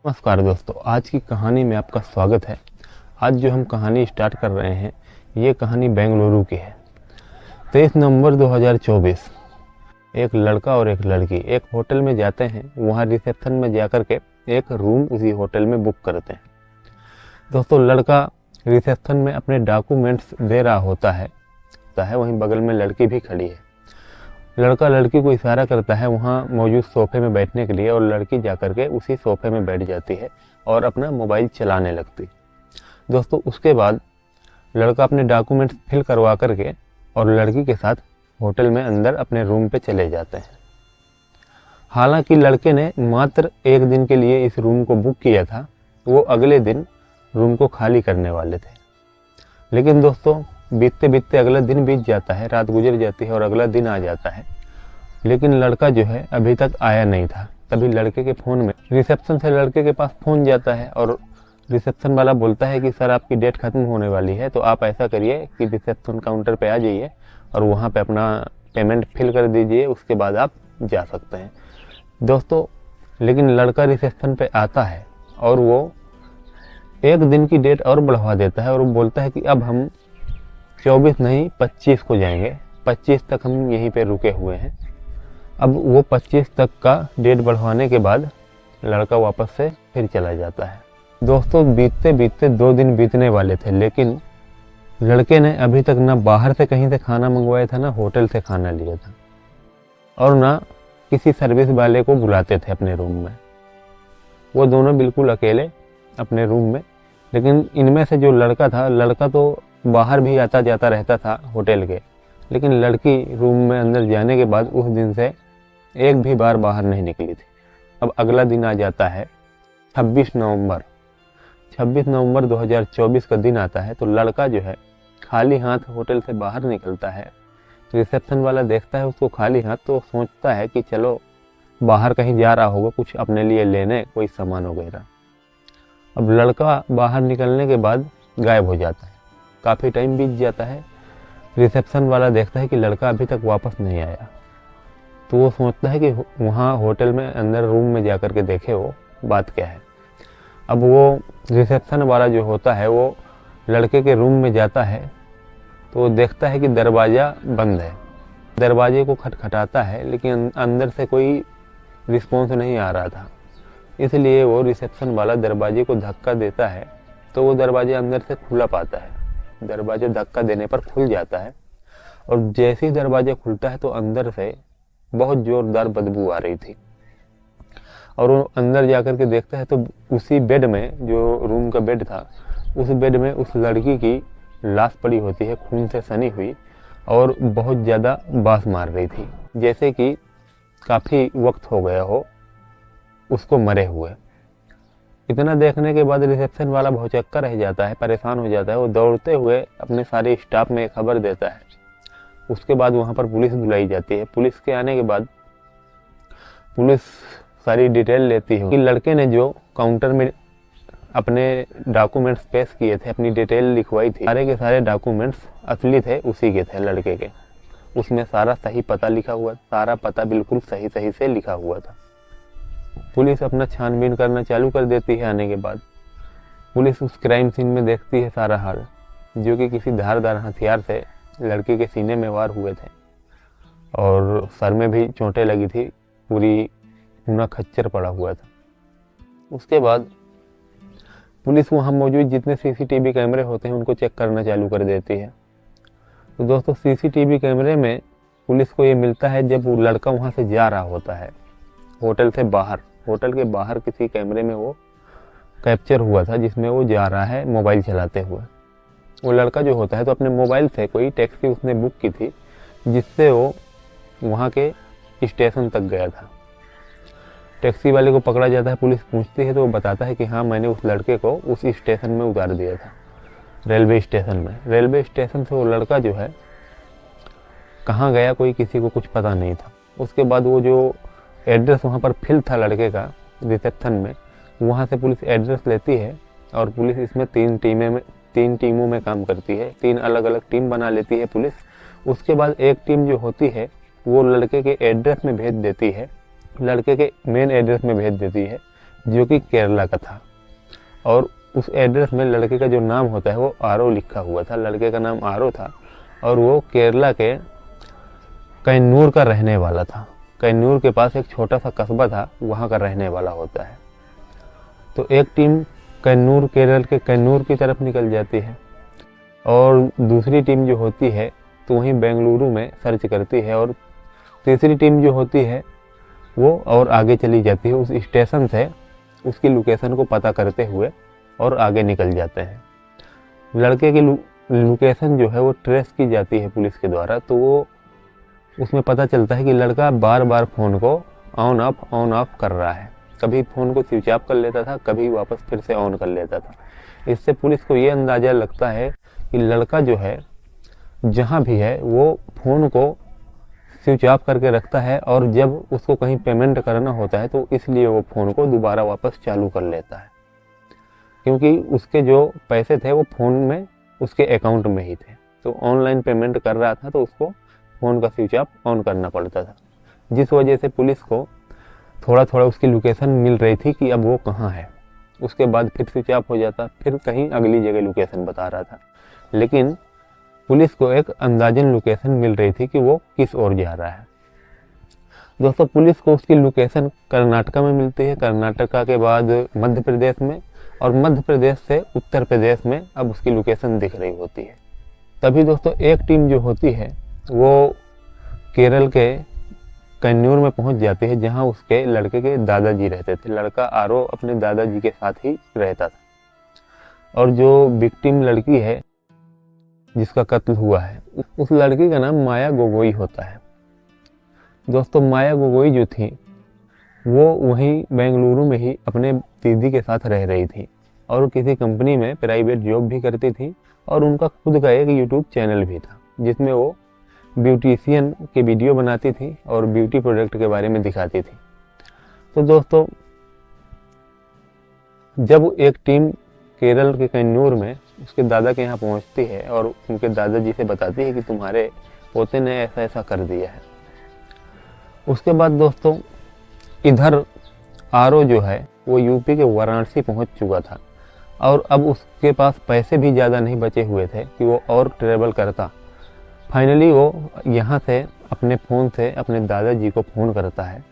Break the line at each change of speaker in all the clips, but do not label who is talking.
नमस्कार दोस्तों, आज की कहानी में आपका स्वागत है। आज जो हम कहानी स्टार्ट कर रहे हैं ये कहानी बेंगलुरु की है। 23 नवंबर 2024 एक लड़का और एक लड़की एक होटल में जाते हैं। वहाँ रिसेप्शन में जाकर के एक रूम उसी होटल में बुक करते हैं। दोस्तों, लड़का रिसेप्शन में अपने डॉक्यूमेंट्स दे रहा होता है वहीं बगल में लड़की भी खड़ी है। लड़का लड़की को इशारा करता है वहाँ मौजूद सोफ़े में बैठने के लिए और लड़की जाकर के उसी सोफ़े में बैठ जाती है और अपना मोबाइल चलाने लगती। दोस्तों, उसके बाद लड़का अपने डॉक्यूमेंट्स फिल करवा करके और लड़की के साथ होटल में अंदर अपने रूम पे चले जाते हैं। हालांकि लड़के ने मात्र एक दिन के लिए इस रूम को बुक किया था, वो अगले दिन रूम को खाली करने वाले थे। लेकिन दोस्तों, बीतते बीतते अगला दिन बीत जाता है, रात गुजर जाती है और अगला दिन आ जाता है। लेकिन लड़का जो है अभी तक आया नहीं था। तभी लड़के के फ़ोन में रिसेप्शन से लड़के के पास फ़ोन जाता है और रिसेप्शन वाला बोलता है कि सर, आपकी डेट ख़त्म होने वाली है, तो आप ऐसा करिए कि रिसेप्शन काउंटर पे आ जाइए और वहाँ पे अपना पेमेंट फिल कर दीजिए, उसके बाद आप जा सकते हैं। दोस्तों, लेकिन लड़का रिसेप्शन पे आता है और वो एक दिन की डेट और बढ़वा देता है और वो बोलता है कि अब हम 24 नहीं 25 को जाएंगे, 25 तक हम यहीं पे रुके हुए हैं। अब वो 25 तक का डेट बढ़वाने के बाद लड़का वापस से फिर चला जाता है। दोस्तों, बीतते बीतते 2 दिन बीतने वाले थे, लेकिन लड़के ने अभी तक ना बाहर से कहीं से खाना मंगवाया था, ना होटल से खाना लिया था और ना किसी सर्विस वाले को बुलाते थे अपने रूम में। वो दोनों बिल्कुल अकेले अपने रूम में। लेकिन इनमें से जो लड़का था, लड़का तो बाहर भी आता जाता रहता था होटल के, लेकिन लड़की रूम में अंदर जाने के बाद उस दिन से एक भी बार बाहर नहीं निकली थी। अब अगला दिन आ जाता है 26 नवंबर 2024 का दिन आता है। तो लड़का जो है खाली हाथ होटल से बाहर निकलता है। रिसेप्शन वाला देखता है उसको खाली हाथ, तो सोचता है कि चलो बाहर कहीं जा रहा होगा कुछ अपने लिए लेने, कोई सामान वगैरह। अब लड़का बाहर निकलने के बाद गायब हो जाता है। काफ़ी टाइम बीत जाता है। रिसेप्शन वाला देखता है कि लड़का अभी तक वापस नहीं आया, तो वो सोचता है कि वहाँ होटल में अंदर रूम में जाकर के देखे वो बात क्या है। अब वो रिसेप्शन वाला जो होता है वो लड़के के रूम में जाता है, तो वो देखता है कि दरवाज़ा बंद है। दरवाजे को खटखटाता है, लेकिन अंदर से कोई रिस्पॉन्स नहीं आ रहा था। इसलिए वो रिसेप्शन वाला दरवाजे को धक्का देता है, तो वो दरवाजे अंदर से खुला पाता है। दरवाजा धक्का देने पर खुल जाता है और जैसे ही दरवाजा खुलता है तो अंदर से बहुत ज़ोरदार बदबू आ रही थी। और वो अंदर जाकर के देखता है तो उसी बेड में, जो रूम का बेड था, उस बेड में उस लड़की की लाश पड़ी होती है, खून से सनी हुई, और बहुत ज़्यादा बाँस मार रही थी, जैसे कि काफ़ी वक्त हो गया हो उसको मरे हुए। इतना देखने के बाद रिसेप्शन वाला भौचक्का रह जाता है, परेशान हो जाता है। वो दौड़ते हुए अपने सारे स्टाफ में खबर देता है। उसके बाद वहाँ पर पुलिस बुलाई जाती है। पुलिस के आने के बाद पुलिस सारी डिटेल लेती है कि लड़के ने जो काउंटर में अपने डॉक्यूमेंट्स पेश किए थे, अपनी डिटेल लिखवाई थी, सारे के सारे डॉक्यूमेंट्स असली थे, उसी के थे लड़के के। उसमें सारा सही पता लिखा हुआ, सारा पता बिल्कुल सही सही से लिखा हुआ था। पुलिस अपना छानबीन करना चालू कर देती है। आने के बाद पुलिस उस क्राइम सीन में देखती है सारा हाल, जो कि किसी धारदार हथियार से लड़के के सीने में वार हुए थे और सर में भी चोटें लगी थी, पूरी खूना खच्चर पड़ा हुआ था। उसके बाद पुलिस वहाँ मौजूद जितने सीसीटीवी कैमरे होते हैं उनको चेक करना चालू कर देती है। तो दोस्तों, सीसीटीवी कैमरे में पुलिस को ये मिलता है जब वो लड़का वहाँ से जा रहा होता है होटल से बाहर। होटल के बाहर किसी कैमरे में वो कैप्चर हुआ था, जिसमें वो जा रहा है मोबाइल चलाते हुए। वो लड़का जो होता है तो अपने मोबाइल से कोई टैक्सी उसने बुक की थी, जिससे वो वहाँ के स्टेशन तक गया था। टैक्सी वाले को पकड़ा जाता है, पुलिस पूछती है तो वो बताता है कि हाँ, मैंने उस लड़के को उस स्टेशन में उतार दिया था, रेलवे स्टेशन में। रेलवे स्टेशन से वो लड़का जो है कहाँ गया कोई किसी को कुछ पता नहीं था। उसके बाद वो जो एड्रेस वहाँ पर फिल था लड़के का रिसेप्शन में, वहाँ से पुलिस एड्रेस लेती है और पुलिस इसमें 3 टीमों में काम करती है। 3 अलग अलग टीम बना लेती है पुलिस। उसके बाद एक टीम जो होती है वो लड़के के एड्रेस में भेज देती है, लड़के के मेन एड्रेस में भेज देती है जो कि केरला का था। और उस एड्रेस में लड़के का जो नाम होता है वो आरो लिखा हुआ था, लड़के का नाम आरो था और वो केरला के कैन्नूर का रहने वाला था। कैन्नूर के पास एक छोटा सा कस्बा था, वहाँ का रहने वाला होता है। तो एक टीम कैन्नूर, केरल के कैन्नूर की तरफ निकल जाती है और दूसरी टीम जो होती है तो वहीं बेंगलुरु में सर्च करती है और तीसरी टीम जो होती है वो और आगे चली जाती है, उस स्टेशन से उसकी लोकेशन को पता करते हुए और आगे निकल जाते हैं। लड़के की लोकेशन जो है वो ट्रेस की जाती है पुलिस के द्वारा, तो वो उसमें पता चलता है कि लड़का बार बार फ़ोन को ऑन ऑफ कर रहा है। कभी फ़ोन को स्विच ऑफ कर लेता था, कभी वापस फिर से ऑन कर लेता था। इससे पुलिस को ये अंदाज़ा लगता है कि लड़का जो है जहाँ भी है वो फ़ोन को स्विच ऑफ करके रखता है और जब उसको कहीं पेमेंट करना होता है तो इसलिए वो फ़ोन को दोबारा वापस चालू कर लेता है, क्योंकि उसके जो पैसे थे वो फ़ोन में उसके अकाउंट में ही थे। तो ऑनलाइन पेमेंट कर रहा था तो उसको फ़ोन का स्विच ऑफ ऑन करना पड़ता था, जिस वजह से पुलिस को थोड़ा थोड़ा उसकी लोकेशन मिल रही थी कि अब वो कहाँ है। उसके बाद फिर स्विच ऑफ हो जाता, फिर कहीं अगली जगह लोकेशन बता रहा था, लेकिन पुलिस को एक अंदाजन लोकेशन मिल रही थी कि वो किस ओर जा रहा है। दोस्तों, पुलिस को उसकी लोकेशन कर्नाटका में मिलती है, कर्नाटका के बाद मध्य प्रदेश में और मध्य प्रदेश से उत्तर प्रदेश में अब उसकी लोकेशन दिख रही होती है। तभी दोस्तों एक टीम जो होती है वो केरल के कन्नूर में पहुंच जाती है, जहां उसके लड़के के दादाजी रहते थे। लड़का आरो अपने दादाजी के साथ ही रहता था और जो विक्टिम लड़की है जिसका कत्ल हुआ है उस लड़की का नाम माया गोगोई होता है। दोस्तों, माया गोगोई जो थी वो वहीं बेंगलुरु में ही अपने दीदी के साथ रह रही थी और किसी कंपनी में प्राइवेट जॉब भी करती थी और उनका खुद का एक यूट्यूब चैनल भी था जिसमें वो ब्यूटिशियन के वीडियो बनाती थी और ब्यूटी प्रोडक्ट के बारे में दिखाती थी। तो दोस्तों, जब एक टीम केरल के कन्नूर में उसके दादा के यहाँ पहुँचती है और उनके दादाजी से बताती है कि तुम्हारे पोते ने ऐसा ऐसा कर दिया है। उसके बाद दोस्तों इधर आरो जो है वो यूपी के वाराणसी पहुँच चुका था और अब उसके पास पैसे भी ज़्यादा नहीं बचे हुए थे कि वो और ट्रेवल करता। फाइनली वो यहाँ से अपने फ़ोन से अपने दादाजी को फ़ोन करता है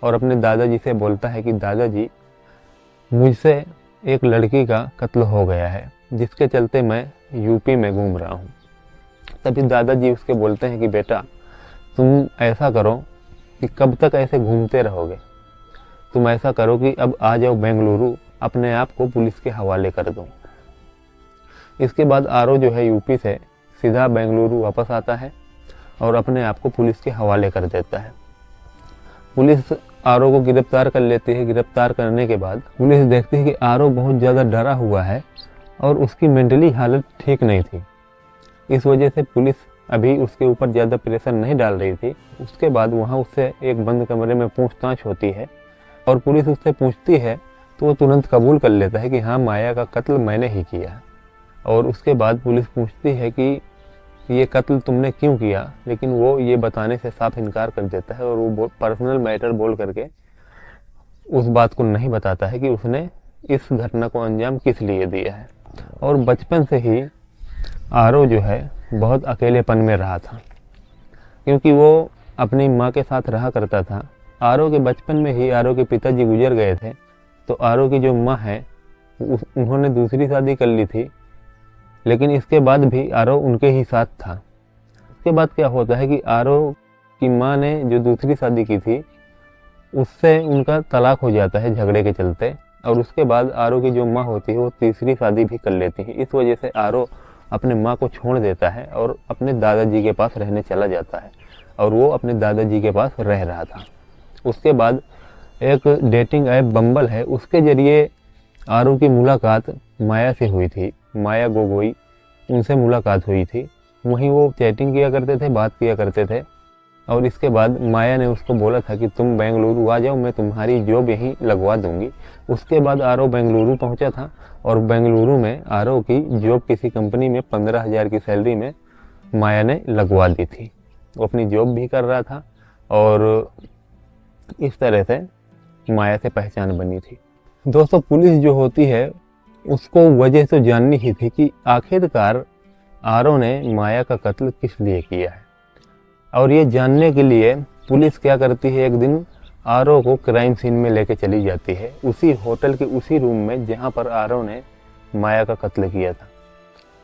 और अपने दादाजी से बोलता है कि दादाजी, मुझसे एक लड़की का कत्ल हो गया है जिसके चलते मैं यूपी में घूम रहा हूँ। तभी दादाजी उसके बोलते हैं कि बेटा, तुम ऐसा करो कि कब तक ऐसे घूमते रहोगे, तुम ऐसा करो कि अब आ जाओ बेंगलुरु, अपने आप को पुलिस के हवाले कर दो। इसके बाद आरो जो है यूपी से सीधा बेंगलुरु वापस आता है और अपने आप को पुलिस के हवाले कर देता है। पुलिस आरो को गिरफ्तार कर लेती है। गिरफ्तार करने के बाद पुलिस देखती है कि आरो बहुत ज़्यादा डरा हुआ है और उसकी मेंटली हालत ठीक नहीं थी। इस वजह से पुलिस अभी उसके ऊपर ज़्यादा प्रेशर नहीं डाल रही थी। उसके बाद वहाँ उससे एक बंद कमरे में पूछताछ होती है और पुलिस उससे पूछती है तो वो तुरंत कबूल कर लेता है कि हाँ, माया का कत्ल मैंने ही किया। और उसके बाद पुलिस पूछती है कि ये कत्ल तुमने क्यों किया, लेकिन वो ये बताने से साफ इनकार कर देता है और वो पर्सनल मैटर बोल करके उस बात को नहीं बताता है कि उसने इस घटना को अंजाम किस लिए दिया है। और बचपन से ही आरो जो है बहुत अकेलेपन में रहा था, क्योंकि वो अपनी माँ के साथ रहा करता था। आरो के बचपन में ही आरो के पिताजी गुजर गए थे, तो आरो की जो माँ है उन्होंने दूसरी शादी कर ली थी, लेकिन इसके बाद भी आरो उनके ही साथ था। उसके बाद क्या होता है कि आरो की माँ ने जो दूसरी शादी की थी उससे उनका तलाक हो जाता है झगड़े के चलते, और उसके बाद आरो की जो माँ होती है वो तीसरी शादी भी कर लेती है। इस वजह से आरो अपने माँ को छोड़ देता है और अपने दादाजी के पास रहने चला जाता है और वो अपने दादाजी के पास रह रहा था। उसके बाद एक डेटिंग ऐप बम्बल है, उसके ज़रिए आरो की मुलाकात माया से हुई थी। माया गोगोई, उनसे मुलाकात हुई थी। वहीं वो चैटिंग किया करते थे, बात किया करते थे। और इसके बाद माया ने उसको बोला था कि तुम बेंगलुरु आ जाओ, मैं तुम्हारी जॉब यहीं लगवा दूंगी। उसके बाद आरो बेंगलुरु पहुंचा था और बेंगलुरु में आरो की जॉब किसी कंपनी में 15,000 की सैलरी में माया ने लगवा दी थी। वो अपनी जॉब भी कर रहा था और इस तरह से माया से पहचान बनी थी। दोस्तों पुलिस जो होती है उसको वजह तो जाननी ही थी कि आखिरकार आरव ने माया का कत्ल किस लिए किया है। और ये जानने के लिए पुलिस क्या करती है, एक दिन आरव को क्राइम सीन में लेके चली जाती है, उसी होटल के उसी रूम में जहाँ पर आरव ने माया का कत्ल किया था।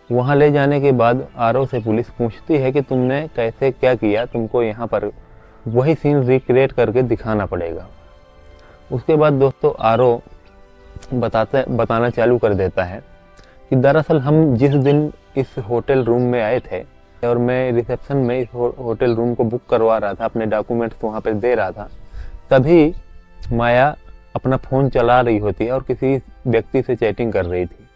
वहाँ ले जाने के बाद आरव से पुलिस पूछती है कि तुमने कैसे क्या किया, तुमको यहाँ पर वही सीन रिक्रिएट करके दिखाना पड़ेगा। उसके बाद दोस्तों आरव बताना चालू कर देता है कि दरअसल हम जिस दिन इस होटल रूम में आए थे और मैं रिसेप्शन में इस होटल रूम को बुक करवा रहा था, अपने डॉक्यूमेंट्स वहाँ पे दे रहा था, तभी माया अपना फ़ोन चला रही होती है और किसी व्यक्ति से चैटिंग कर रही थी।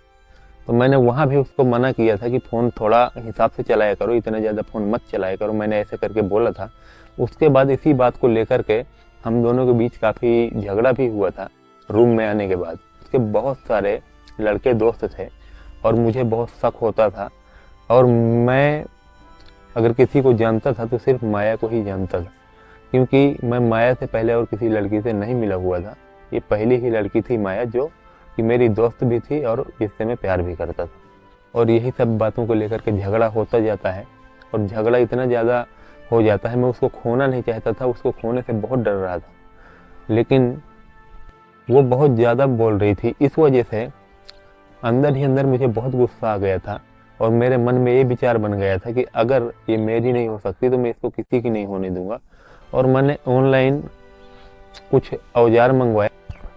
तो मैंने वहाँ भी उसको मना किया था कि फ़ोन थोड़ा हिसाब से चलाया करो, इतना ज़्यादा फ़ोन मत चलाया करो, मैंने ऐसे करके बोला था। उसके बाद इसी बात को लेकर के हम दोनों के बीच काफ़ी झगड़ा भी हुआ था। रूम में आने के बाद उसके बहुत सारे लड़के दोस्त थे और मुझे बहुत शक होता था, और मैं अगर किसी को जानता था तो सिर्फ माया को ही जानता था, क्योंकि मैं माया से पहले और किसी लड़की से नहीं मिला हुआ था। ये पहली ही लड़की थी माया, जो कि मेरी दोस्त भी थी और जिससे मैं प्यार भी करता था। और यही सब बातों को लेकर के झगड़ा होता जाता है, और झगड़ा इतना ज़्यादा हो जाता है, मैं उसको खोना नहीं चाहता था, उसको खोने से बहुत डर रहा था, लेकिन वो बहुत ज़्यादा बोल रही थी। इस वजह से अंदर ही अंदर मुझे बहुत गुस्सा आ गया था और मेरे मन में ये विचार बन गया था कि अगर ये मेरी नहीं हो सकती तो मैं इसको किसी की नहीं होने दूंगा। और मैंने ऑनलाइन कुछ औजार मंगवाए,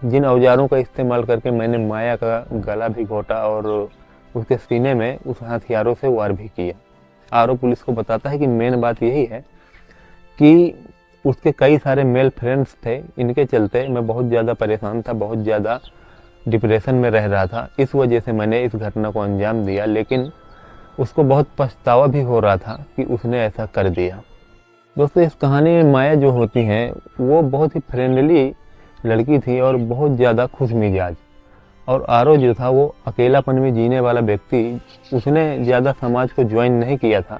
जिन औजारों का इस्तेमाल करके मैंने माया का गला भी घोटा और उसके सीने में उस हथियारों से वार भी किया। आरव पुलिस को बताता है कि मेन बात यही है कि उसके कई सारे मेल फ्रेंड्स थे, इनके चलते मैं बहुत ज़्यादा परेशान था, बहुत ज़्यादा डिप्रेशन में रह रहा था। इस वजह से मैंने इस घटना को अंजाम दिया, लेकिन उसको बहुत पछतावा भी हो रहा था कि उसने ऐसा कर दिया। दोस्तों इस कहानी में माया जो होती हैं वो बहुत ही फ्रेंडली लड़की थी और बहुत ज़्यादा खुश मिजाज, और आरव जो था वो अकेलापन में जीने वाला व्यक्ति, उसने ज़्यादा समाज को ज्वाइन नहीं किया था।